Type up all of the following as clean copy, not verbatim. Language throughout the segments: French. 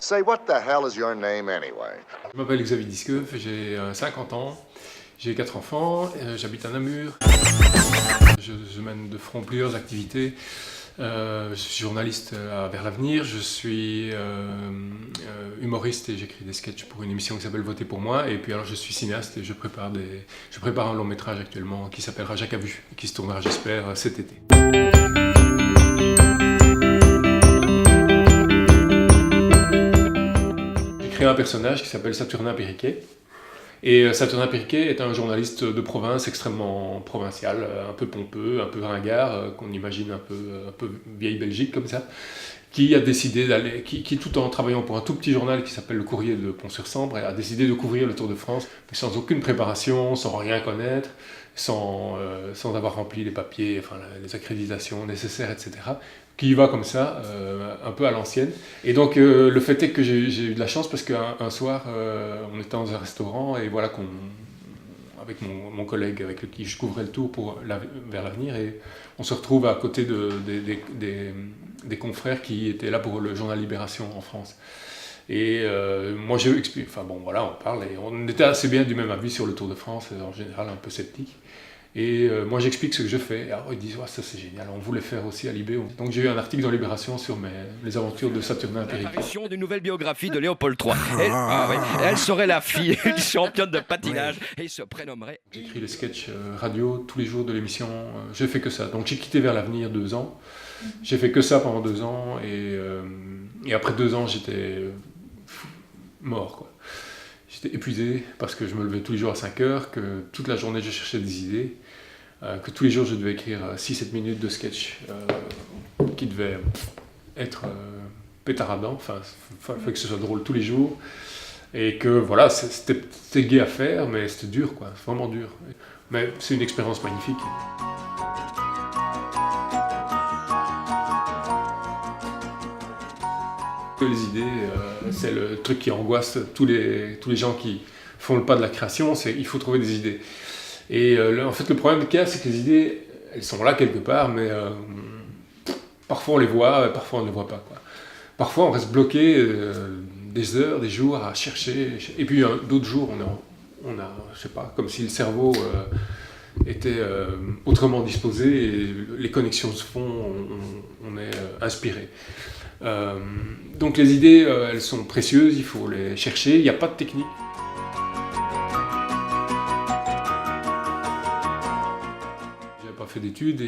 Say, what the hell is your name anyway? Je m'appelle Xavier Diskeuf, j'ai 50 ans, j'ai 4 enfants, j'habite à Namur. Je mène de front plusieurs activités. Je suis journaliste Vers l'avenir, je suis humoriste et j'écris des sketchs pour une émission qui s'appelle Votez pour moi. Et puis alors je suis cinéaste et je prépare un long métrage actuellement qui s'appellera Jacques a vu et qui se tournera, j'espère, cet été. J'ai créé un personnage qui s'appelle Saturnin Périquet. Et Saturnin Périquet est un journaliste de province extrêmement provincial, un peu pompeux, un peu ringard, qu'on imagine un peu vieille Belgique comme ça, qui a décidé d'aller, qui tout en travaillant pour un tout petit journal qui s'appelle Le Courrier de Pont-sur-Sambre, a décidé de couvrir le Tour de France, mais sans aucune préparation, sans rien connaître, sans avoir rempli les papiers, enfin les accréditations nécessaires, etc. Qui y va comme ça, un peu à l'ancienne. Et donc le fait est que j'ai eu de la chance parce qu'un soir, on était dans un restaurant et voilà avec mon collègue avec qui je couvrais le tour vers l'avenir, et on se retrouve à côté des confrères qui étaient là pour le journal Libération en France. Et moi j'ai expliqué, enfin bon voilà, on parle et on était assez bien du même avis sur le Tour de France, en général un peu sceptique. Et moi j'explique ce que je fais, et alors ils disent ouais, ça c'est génial, on voulait faire aussi à Libé. Donc j'ai eu un article dans Libération sur les aventures de Saturnin Périquet. L'apparition d'une nouvelle biographie de Léopold III. Elle serait la fille d'une championne de patinage et se prénommerait... J'écris les sketchs radio tous les jours de l'émission, j'ai fait que ça. Donc j'ai quitté Vers l'avenir 2 ans, j'ai fait que ça pendant 2 ans, et après 2 ans j'étais mort, quoi. J'étais épuisé parce que je me levais tous les jours à 5 heures, que toute la journée je cherchais des idées, que tous les jours je devais écrire 6-7 minutes de sketch qui devaient être pétaradants, enfin il fallait que ce soit drôle tous les jours, et que voilà, c'était gai à faire, mais c'était dur, quoi, vraiment dur. Mais c'est une expérience magnifique. Les idées, c'est le truc qui angoisse tous les gens qui font le pas de la création, c'est il faut trouver des idées. Et en fait, le problème qu'il y a, c'est que les idées, elles sont là quelque part, mais parfois on les voit, parfois on ne les voit pas, quoi. Parfois on reste bloqué des heures, des jours à chercher, et puis d'autres jours on a, je sais pas, comme si le cerveau était autrement disposé et les connexions se font, on est inspiré. Donc les idées, elles sont précieuses, il faut les chercher, il n'y a pas de technique. J'avais pas fait d'études,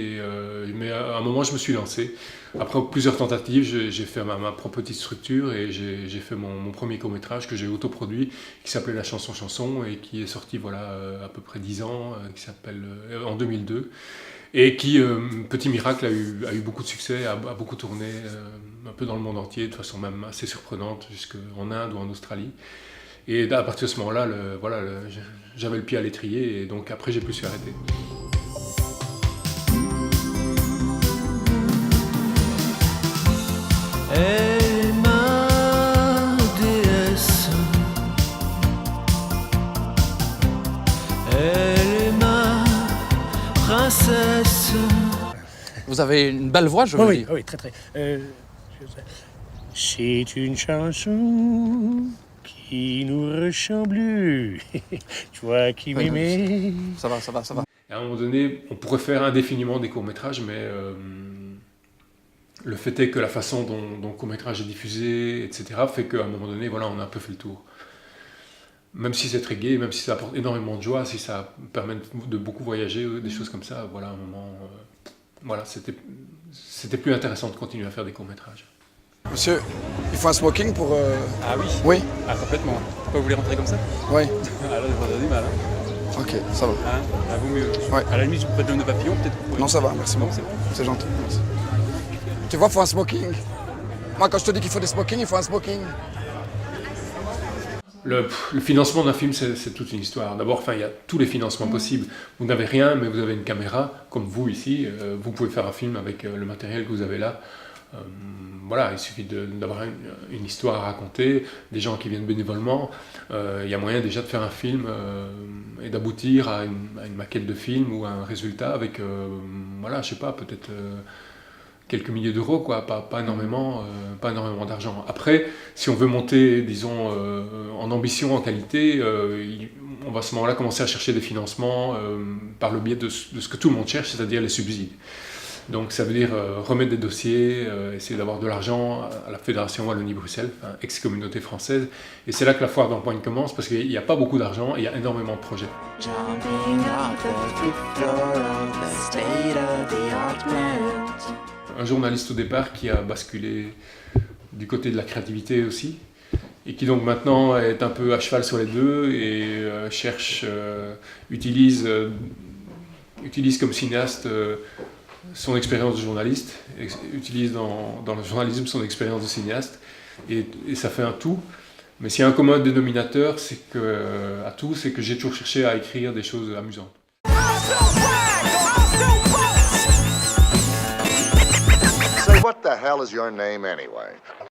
mais à un moment je me suis lancé. Après plusieurs tentatives, j'ai fait ma propre petite structure et j'ai fait mon premier court-métrage que j'ai autoproduit, qui s'appelait La chanson et qui est sorti voilà, à peu près 10 ans, qui s'appelle en 2002. Et qui, petit miracle, a eu beaucoup de succès, a beaucoup tourné un peu dans le monde entier, de façon même assez surprenante, jusqu'en Inde ou en Australie. Et à partir de ce moment-là, j'avais le pied à l'étrier, et donc après j'ai pu s'y arrêter. Elle est ma déesse, elle est ma princesse. Vous avez une belle voix, je veux dire. Oui, très. C'est une chanson qui nous ressemble. Toi qui m'aimais. Ça va. Et à un moment donné, on pourrait faire indéfiniment des courts-métrages, mais le fait est que la façon dont le court-métrage est diffusé, etc., fait qu'à un moment donné, voilà, on a un peu fait le tour. Même si c'est très gai, même si ça apporte énormément de joie, si ça permet de beaucoup voyager, des choses comme ça, voilà, à un moment... voilà, c'était plus intéressant de continuer à faire des courts-métrages. Monsieur, il faut un smoking pour... Ah oui? Oui. Ah complètement. Pourquoi vous voulez rentrer comme ça? Oui. Ah là, vous avez du mal. Hein. Ok, ça va. Hein? Ah, vaut mieux. Ouais. À la limite, je vous prête de papillon, peut-être. Non, ça va, merci beaucoup. C'est bon. C'est gentil, merci. Tu vois, il faut un smoking. Moi, quand je te dis qu'il faut des smokings, il faut un smoking. Le financement d'un film, c'est toute une histoire. D'abord, il y a tous les financements possibles. Vous n'avez rien, mais vous avez une caméra, comme vous ici. Vous pouvez faire un film avec le matériel que vous avez là. Voilà, il suffit d'avoir une histoire à raconter, des gens qui viennent bénévolement. Il y a moyen déjà de faire un film et d'aboutir à une maquette de film ou à un résultat avec, voilà, je sais pas, peut-être quelques milliers d'euros, quoi, pas énormément d'argent. Après, si on veut monter, disons, en ambition, en qualité, on va à ce moment-là commencer à chercher des financements par le biais de ce que tout le monde cherche, c'est-à-dire les subsides. Donc ça veut dire remettre des dossiers, essayer d'avoir de l'argent à la Fédération Wallonie-Bruxelles, ex-communauté française. Et c'est là que la foire d'empoigne commence, parce qu'il n'y a pas beaucoup d'argent et il y a énormément de projets. Un journaliste au départ qui a basculé du côté de la créativité aussi, et qui donc maintenant est un peu à cheval sur les deux et utilise comme cinéaste son expérience de journaliste, utilise dans le journalisme son expérience de cinéaste, et ça fait un tout. Mais s'il y a un commun dénominateur, c'est que j'ai toujours cherché à écrire des choses amusantes. Say, what the hell is your name anyway?